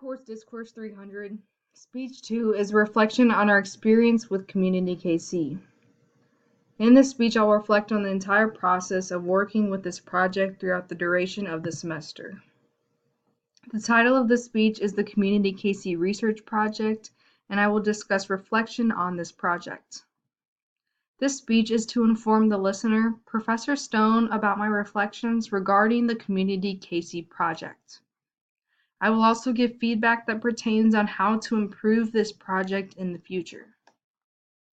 Course Discourse 300, Speech 2 is a reflection on our experience with Community KC. In this speech, I'll reflect on the entire process of working with this project throughout the duration of the semester. The title of the speech is the Community KC Research Project, and I will discuss reflection on this project. This speech is to inform the listener, Professor Stone, about my reflections regarding the Community KC project. I will also give feedback that pertains on how to improve this project in the future.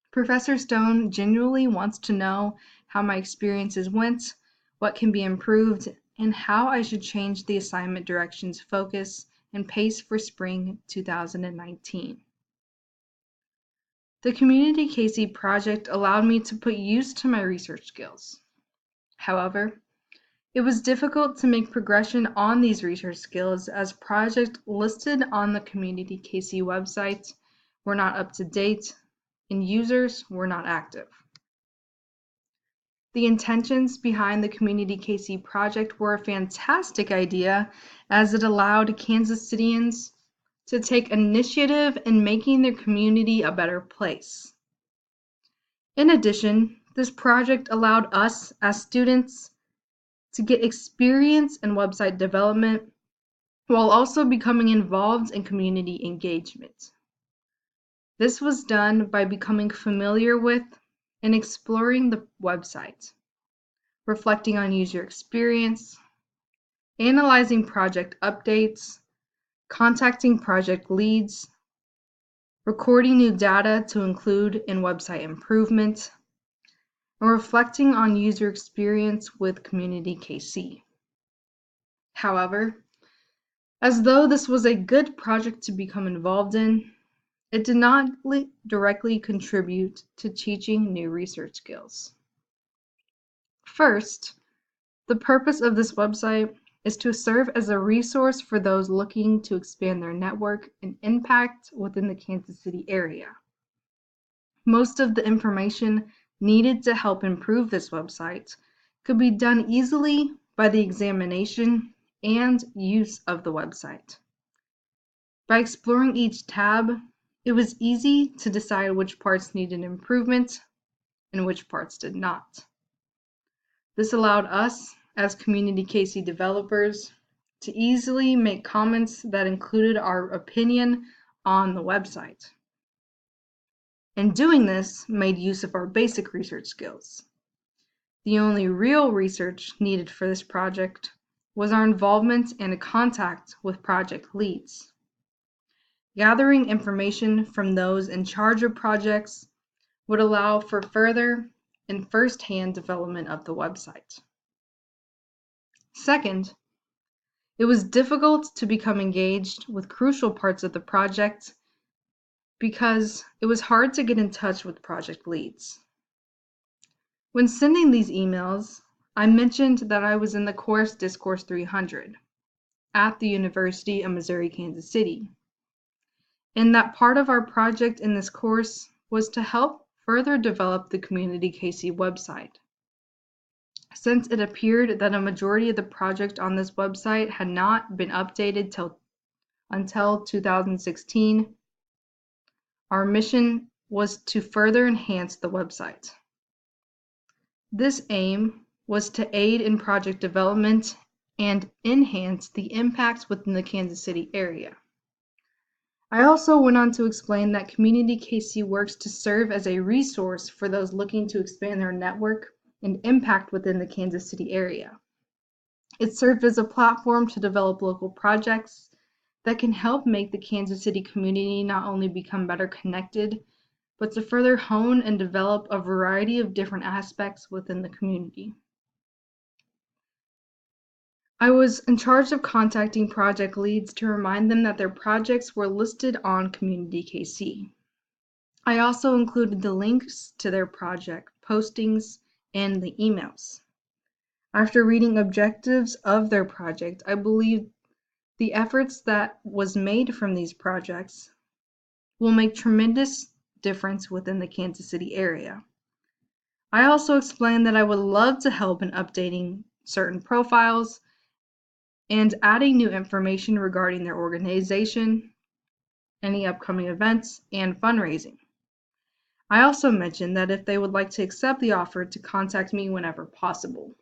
Professor Stone genuinely wants to know how my experiences went, what can be improved, and how I should change the assignment direction's focus and pace for spring 2019. The Community KC project allowed me to put use to my research skills. However, it was difficult to make progression on these research skills as projects listed on the Community KC website were not up to date and users were not active. The intentions behind the Community KC project were a fantastic idea as it allowed Kansas Cityans to take initiative in making their community a better place. In addition, this project allowed us as students to get experience in website development while also becoming involved in community engagement. This was done by becoming familiar with and exploring the website, reflecting on user experience, analyzing project updates, contacting project leads, recording new data to include in website improvement, and reflecting on user experience with Community KC. However, as though this was a good project to become involved in, it did not directly contribute to teaching new research skills. First, the purpose of this website is to serve as a resource for those looking to expand their network and impact within the Kansas City area. Most of the information needed to help improve this website could be done easily by the examination and use of the website. By exploring each tab, it was easy to decide which parts needed improvement and which parts did not. This allowed us, as Community KC developers, to easily make comments that included our opinion on the website. And doing this made use of our basic research skills. The only real research needed for this project was our involvement and contact with project leads. Gathering information from those in charge of projects would allow for further and first-hand development of the website. Second, it was difficult to become engaged with crucial parts of the project because it was hard to get in touch with project leads. When sending these emails, I mentioned that I was in the course Discourse 300 at the University of Missouri-Kansas City, and that part of our project in this course was to help further develop the Community KC website. Since it appeared that a majority of the project on this website had not been updated until 2016, our mission was to further enhance the website. This aim was to aid in project development and enhance the impacts within the Kansas City area. I also went on to explain that Community KC works to serve as a resource for those looking to expand their network and impact within the Kansas City area. It served as a platform to develop local projects that can help make the Kansas City community not only become better connected, but to further hone and develop a variety of different aspects within the community. I was in charge of contacting project leads to remind them that their projects were listed on Community KC. I also included the links to their project postings and the emails. After reading objectives of their project, I believe the efforts that was made from these projects will make tremendous difference within the Kansas City area. I also explained that I would love to help in updating certain profiles and adding new information regarding their organization, any upcoming events, and fundraising. I also mentioned that if they would like to accept the offer, to contact me whenever possible.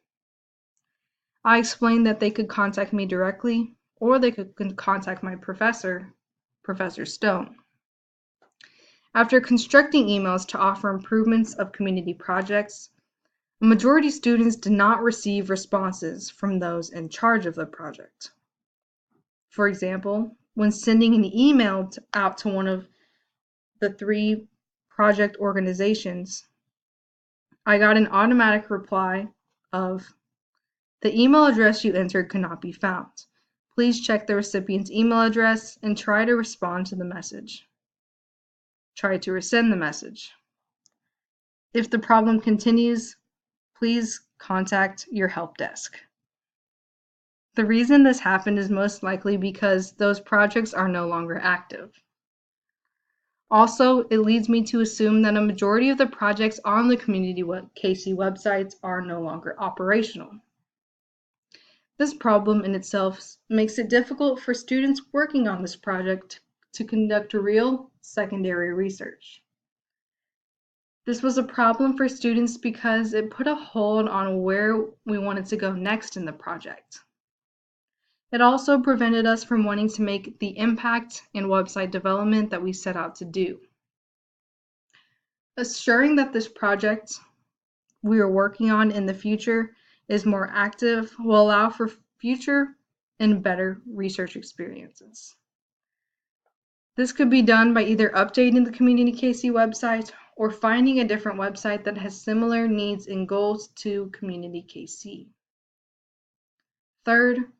I explained that they could contact me directly, or they could contact my professor, Professor Stone. After constructing emails to offer improvements of community projects, a majority of students did not receive responses from those in charge of the project. For example, when sending an email out to one of the 3 project organizations, I got an automatic reply of, "The email address you entered could not be found. Please check the recipient's email address and try to respond to the message. Try to resend the message. If the problem continues, please contact your help desk." The reason this happened is most likely because those projects are no longer active. Also, it leads me to assume that a majority of the projects on the Community KC websites are no longer operational. This problem in itself makes it difficult for students working on this project to conduct real secondary research. This was a problem for students because it put a hold on where we wanted to go next in the project. It also prevented us from wanting to make the impact in website development that we set out to do. Assuring that this project we are working on in the future is more active will allow for future and better research experiences. This could be done by either updating the Community KC website or finding a different website that has similar needs and goals to Community KC. Third,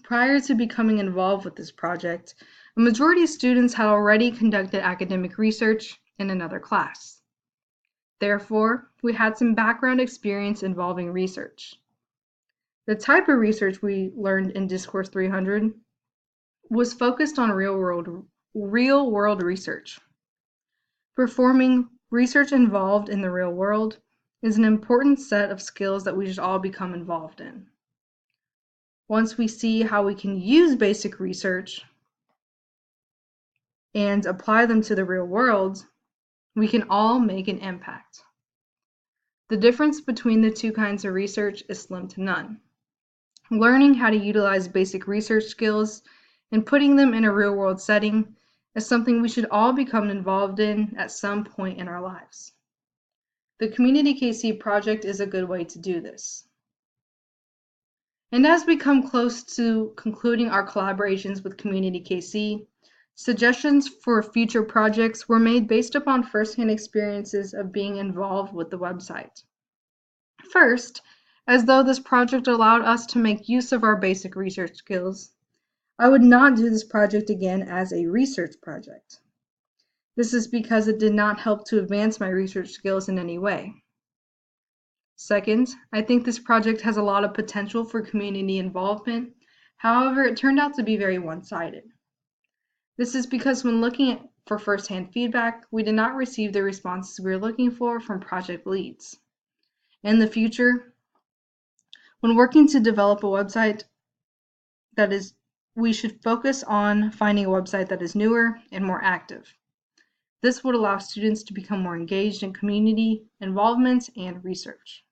prior to becoming involved with this project, a majority of students had already conducted academic research in another class. Therefore, we had some background experience involving research. The type of research we learned in Discourse 300 was focused on real-world research. Performing research involved in the real world is an important set of skills that we should all become involved in. Once we see how we can use basic research and apply them to the real world, we can all make an impact. The difference between the 2 kinds of research is slim to none. Learning how to utilize basic research skills and putting them in a real-world setting is something we should all become involved in at some point in our lives. The Community KC project is a good way to do this. And as we come close to concluding our collaborations with Community KC, suggestions for future projects were made based upon firsthand experiences of being involved with the website. First, as though this project allowed us to make use of our basic research skills, I would not do this project again as a research project. This is because it did not help to advance my research skills in any way. Second, I think this project has a lot of potential for community involvement. However, it turned out to be very one-sided. This is because when looking for first-hand feedback, we did not receive the responses we were looking for from project leads. In the future, when working to develop a website we should focus on finding a website that is newer and more active. This would allow students to become more engaged in community involvement and research.